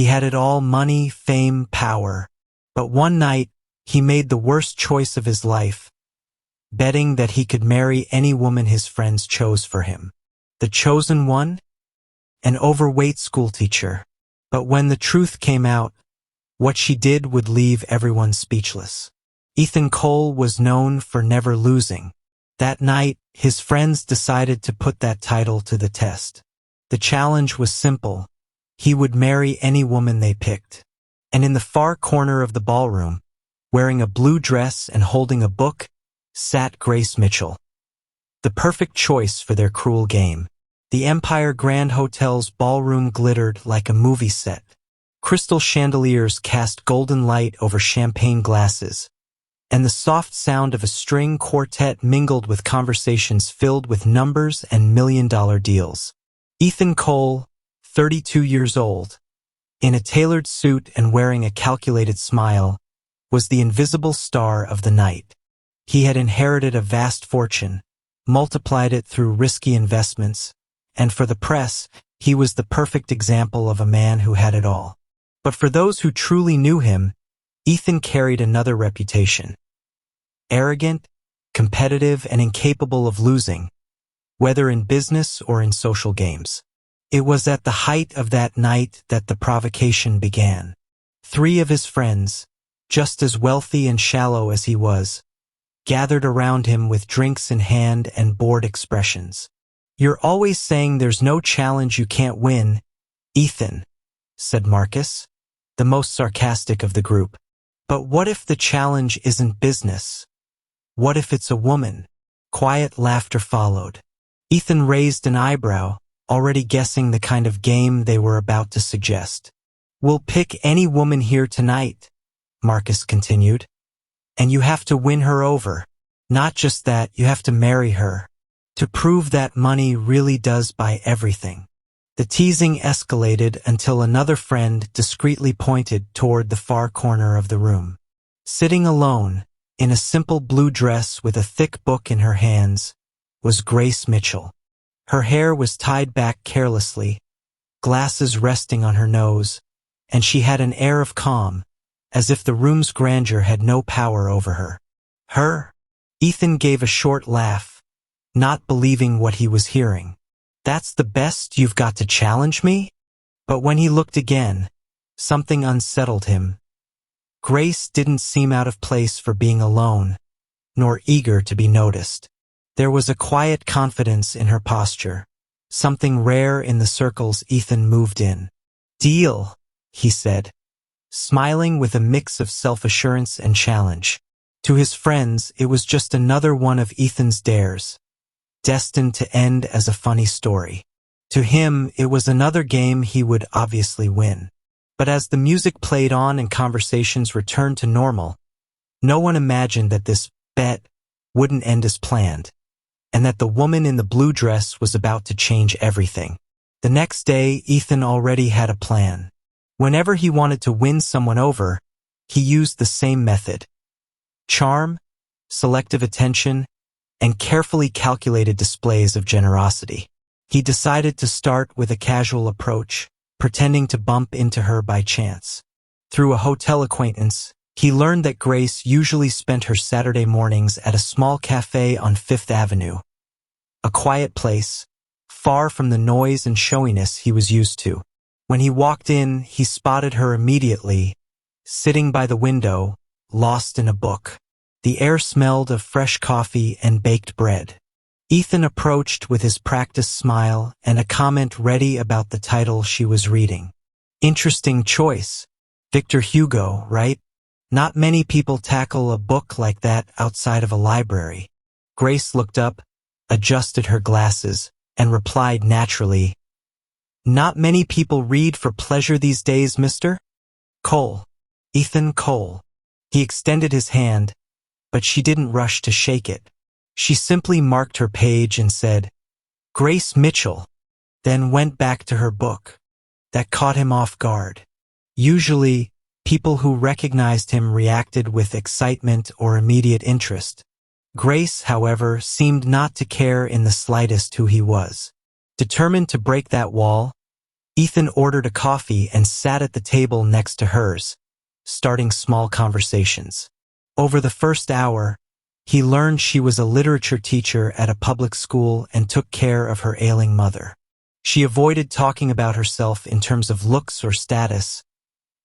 He had it all: money, fame, power. But one night, he made the worst choice of his life, betting that he could marry any woman his friends chose for him. The chosen one? An overweight schoolteacher. But when the truth came out, what she did would leave everyone speechless. Ethan Cole was known for never losing. That night, his friends decided to put that title to the test. The challenge was simple. He would marry any woman they picked. And in the far corner of the ballroom, wearing a blue dress and holding a book, sat Grace Mitchell. The perfect choice for their cruel game. The Empire Grand Hotel's ballroom glittered like a movie set. Crystal chandeliers cast golden light over champagne glasses, and the soft sound of a string quartet mingled with conversations filled with numbers and million-dollar deals. Ethan Cole, 32 years old, in a tailored suit and wearing a calculated smile, was the invisible star of the night. He had inherited a vast fortune, multiplied it through risky investments, and for the press, he was the perfect example of a man who had it all. But for those who truly knew him, Ethan carried another reputation. Arrogant, competitive, and incapable of losing, whether in business or in social games. It was at the height of that night that the provocation began. 3 of his friends, just as wealthy and shallow as he was, gathered around him with drinks in hand and bored expressions. "You're always saying there's no challenge you can't win, Ethan," said Marcus, the most sarcastic of the group. "But what if the challenge isn't business? What if it's a woman?" Quiet laughter followed. Ethan raised an eyebrow, already guessing the kind of game they were about to suggest. "We'll pick any woman here tonight," Marcus continued. "And you have to win her over. Not just that, you have to marry her. To prove that money really does buy everything." The teasing escalated until another friend discreetly pointed toward the far corner of the room. Sitting alone, in a simple blue dress with a thick book in her hands, was Grace Mitchell. Her hair was tied back carelessly, glasses resting on her nose, and she had an air of calm, as if the room's grandeur had no power over her. "Her?" Ethan gave a short laugh, not believing what he was hearing. "That's the best you've got to challenge me?" But when he looked again, something unsettled him. Grace didn't seem out of place for being alone, nor eager to be noticed. There was a quiet confidence in her posture, something rare in the circles Ethan moved in. "Deal," he said, smiling with a mix of self-assurance and challenge. To his friends, it was just another one of Ethan's dares, destined to end as a funny story. To him, it was another game he would obviously win. But as the music played on and conversations returned to normal, no one imagined that this bet wouldn't end as planned, and that the woman in the blue dress was about to change everything. The next day, Ethan already had a plan. Whenever he wanted to win someone over, he used the same method: charm, selective attention, and carefully calculated displays of generosity. He decided to start with a casual approach, pretending to bump into her by chance. Through a hotel acquaintance, he learned that Grace usually spent her Saturday mornings at a small cafe on Fifth Avenue, a quiet place, far from the noise and showiness he was used to. When he walked in, he spotted her immediately, sitting by the window, lost in a book. The air smelled of fresh coffee and baked bread. Ethan approached with his practiced smile and a comment ready about the title she was reading. "Interesting choice. Victor Hugo, right? Not many people tackle a book like that outside of a library." Grace looked up, adjusted her glasses, and replied naturally, "Not many people read for pleasure these days, Mr. Cole. Ethan Cole." He extended his hand, but she didn't rush to shake it. She simply marked her page and said, "Grace Mitchell," then went back to her book. That caught him off guard. Usually, people who recognized him reacted with excitement or immediate interest. Grace, however, seemed not to care in the slightest who he was. Determined to break that wall, Ethan ordered a coffee and sat at the table next to hers, starting small conversations. Over the first hour, he learned she was a literature teacher at a public school and took care of her ailing mother. She avoided talking about herself in terms of looks or status,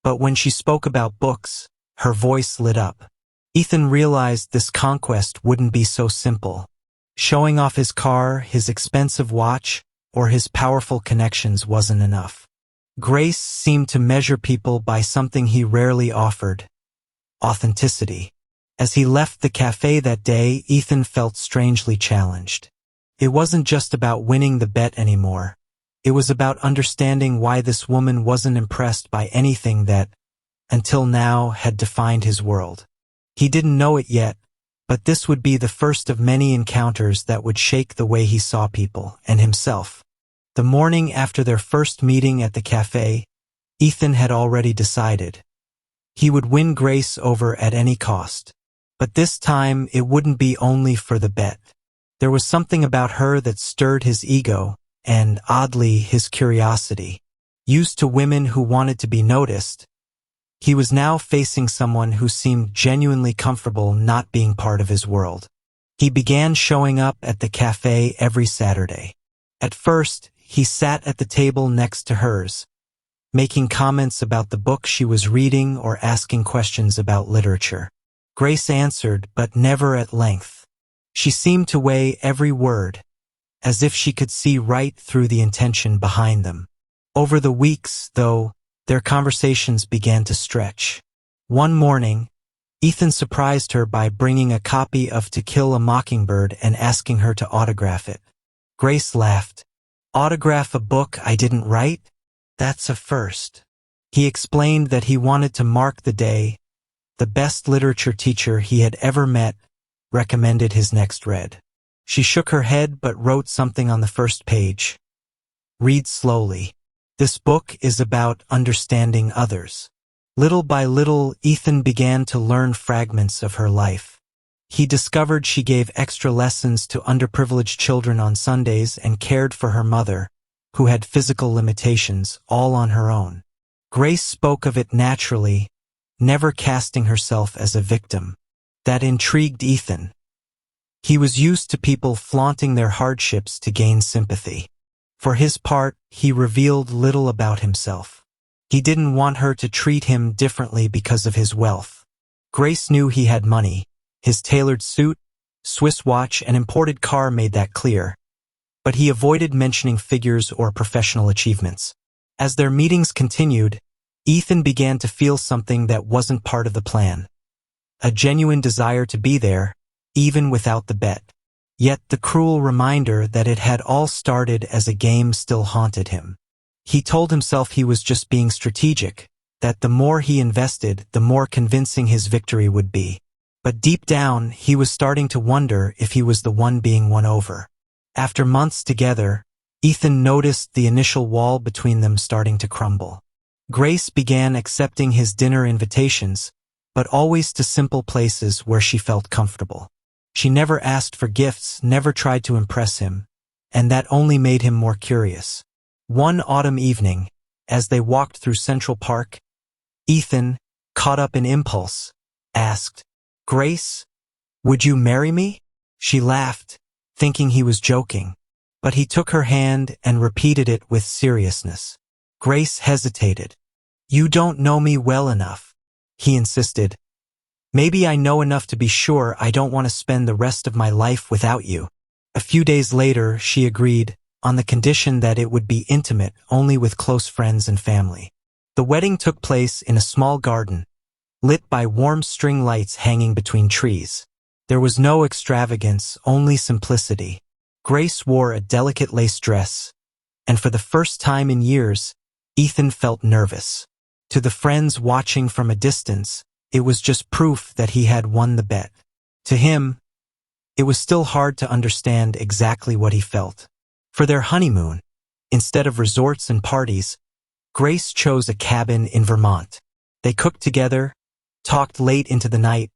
but when she spoke about books, her voice lit up. Ethan realized this conquest wouldn't be so simple. Showing off his car, his expensive watch, or his powerful connections wasn't enough. Grace seemed to measure people by something he rarely offered: authenticity. As he left the cafe that day, Ethan felt strangely challenged. It wasn't just about winning the bet anymore. It was about understanding why this woman wasn't impressed by anything that, until now, had defined his world. He didn't know it yet, but this would be the first of many encounters that would shake the way he saw people and himself. The morning after their first meeting at the cafe, Ethan had already decided. He would win Grace over at any cost. But this time, it wouldn't be only for the bet. There was something about her that stirred his ego, and, oddly, his curiosity. Used to women who wanted to be noticed, he was now facing someone who seemed genuinely comfortable not being part of his world. He began showing up at the cafe every Saturday. At first, he sat at the table next to hers, making comments about the book she was reading or asking questions about literature. Grace answered, but never at length. She seemed to weigh every word, as if she could see right through the intention behind them. Over the weeks, though, their conversations began to stretch. One morning, Ethan surprised her by bringing a copy of To Kill a Mockingbird and asking her to autograph it. Grace laughed. "Autograph a book I didn't write? That's a first." He explained that he wanted to mark the day the best literature teacher he had ever met recommended his next read. She shook her head but wrote something on the first page. "Read slowly. This book is about understanding others." Little by little, Ethan began to learn fragments of her life. He discovered she gave extra lessons to underprivileged children on Sundays and cared for her mother, who had physical limitations, all on her own. Grace spoke of it naturally, never casting herself as a victim. That intrigued Ethan. He was used to people flaunting their hardships to gain sympathy. For his part, he revealed little about himself. He didn't want her to treat him differently because of his wealth. Grace knew he had money. His tailored suit, Swiss watch, and imported car made that clear. But he avoided mentioning figures or professional achievements. As their meetings continued, Ethan began to feel something that wasn't part of the plan. A genuine desire to be there, even without the bet. Yet the cruel reminder that it had all started as a game still haunted him. He told himself he was just being strategic, that the more he invested, the more convincing his victory would be. But deep down, he was starting to wonder if he was the one being won over. After months together, Ethan noticed the initial wall between them starting to crumble. Grace began accepting his dinner invitations, but always to simple places where she felt comfortable. She never asked for gifts, never tried to impress him, and that only made him more curious. One autumn evening, as they walked through Central Park, Ethan, caught up in impulse, asked, "Grace, would you marry me?" She laughed, thinking he was joking, but he took her hand and repeated it with seriousness. Grace hesitated. "You don't know me well enough," he insisted. "Maybe I know enough to be sure I don't want to spend the rest of my life without you." A few days later, she agreed, on the condition that it would be intimate only with close friends and family. The wedding took place in a small garden, lit by warm string lights hanging between trees. There was no extravagance, only simplicity. Grace wore a delicate lace dress, and for the first time in years, Ethan felt nervous. To the friends watching from a distance, it was just proof that he had won the bet. To him, it was still hard to understand exactly what he felt. For their honeymoon, instead of resorts and parties, Grace chose a cabin in Vermont. They cooked together, talked late into the night,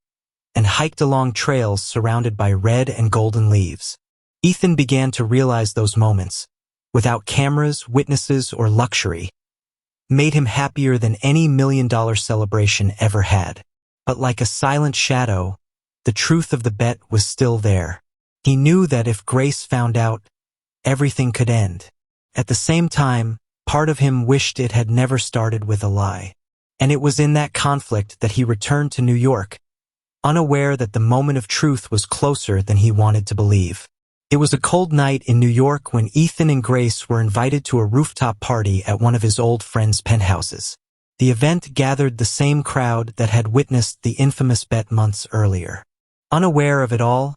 and hiked along trails surrounded by red and golden leaves. Ethan began to realize those moments, without cameras, witnesses, or luxury, made him happier than any $1 million celebration ever had. But like a silent shadow, the truth of the bet was still there. He knew that if Grace found out, everything could end. At the same time, part of him wished it had never started with a lie. And it was in that conflict that he returned to New York, unaware that the moment of truth was closer than he wanted to believe. It was a cold night in New York when Ethan and Grace were invited to a rooftop party at one of his old friends' penthouses. The event gathered the same crowd that had witnessed the infamous bet months earlier. Unaware of it all,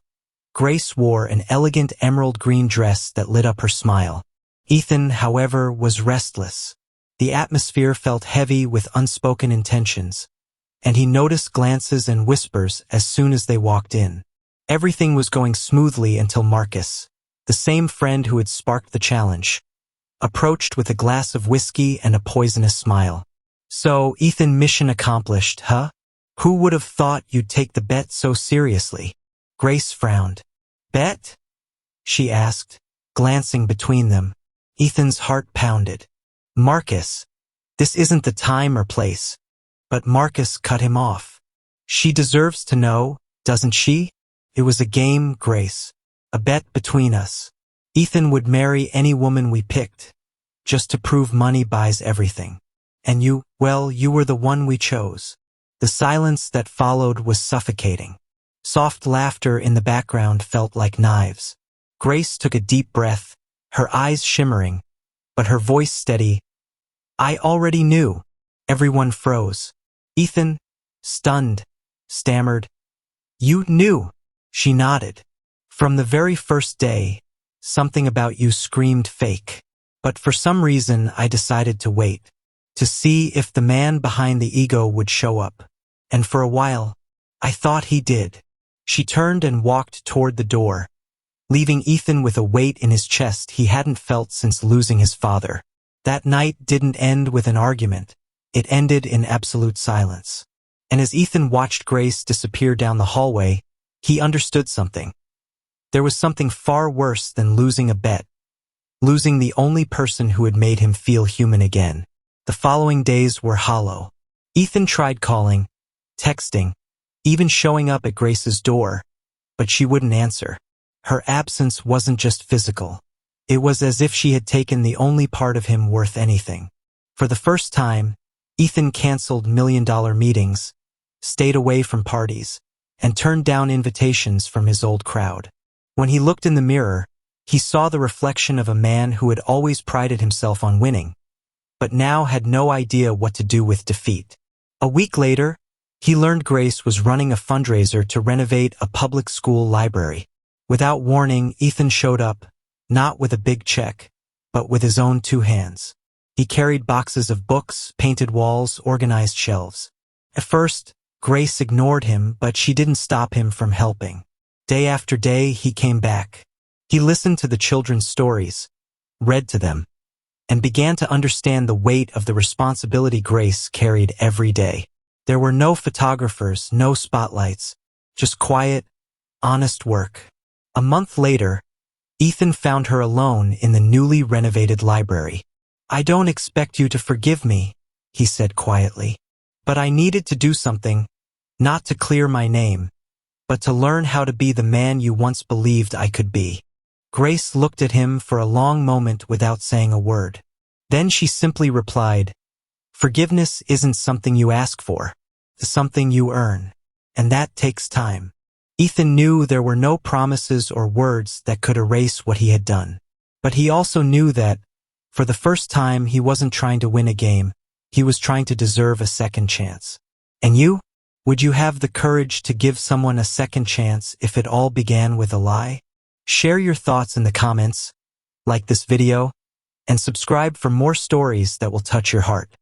Grace wore an elegant emerald green dress that lit up her smile. Ethan, however, was restless. The atmosphere felt heavy with unspoken intentions, and he noticed glances and whispers as soon as they walked in. Everything was going smoothly until Marcus, the same friend who had sparked the challenge, approached with a glass of whiskey and a poisonous smile. "So, Ethan, mission accomplished, huh? Who would have thought you'd take the bet so seriously?" Grace frowned. "Bet?" she asked, glancing between them. Ethan's heart pounded. "Marcus, this isn't the time or place." But Marcus cut him off. "She deserves to know, doesn't she? It was a game, Grace. A bet between us. Ethan would marry any woman we picked, just to prove money buys everything. And you, well, you were the one we chose." The silence that followed was suffocating. Soft laughter in the background felt like knives. Grace took a deep breath, her eyes shimmering, but her voice steady. "I already knew." Everyone froze. Ethan, stunned, stammered. "You knew?" She nodded. "From the very first day, something about you screamed fake. But for some reason, I decided to wait, to see if the man behind the ego would show up. And for a while, I thought he did." She turned and walked toward the door, leaving Ethan with a weight in his chest he hadn't felt since losing his father. That night didn't end with an argument. It ended in absolute silence. And as Ethan watched Grace disappear down the hallway, he understood something. There was something far worse than losing a bet, losing the only person who had made him feel human again. The following days were hollow. Ethan tried calling, texting, even showing up at Grace's door, but she wouldn't answer. Her absence wasn't just physical. It was as if she had taken the only part of him worth anything. For the first time, Ethan canceled $1 million meetings, stayed away from parties, and turned down invitations from his old crowd. When he looked in the mirror, he saw the reflection of a man who had always prided himself on winning, but now had no idea what to do with defeat. A week later, he learned Grace was running a fundraiser to renovate a public school library. Without warning, Ethan showed up, not with a big check, but with his own 2 hands. He carried boxes of books, painted walls, organized shelves. At first, Grace ignored him, but she didn't stop him from helping. Day after day, he came back. He listened to the children's stories, read to them, and began to understand the weight of the responsibility Grace carried every day. There were no photographers, no spotlights, just quiet, honest work. A month later, Ethan found her alone in the newly renovated library. "I don't expect you to forgive me," he said quietly. "But I needed to do something, not to clear my name, but to learn how to be the man you once believed I could be." Grace looked at him for a long moment without saying a word. Then she simply replied, "Forgiveness isn't something you ask for, it's something you earn, and that takes time." Ethan knew there were no promises or words that could erase what he had done. But he also knew that, for the first time, he wasn't trying to win a game, he was trying to deserve a second chance. And you? Would you have the courage to give someone a second chance if it all began with a lie? Share your thoughts in the comments, like this video, and subscribe for more stories that will touch your heart.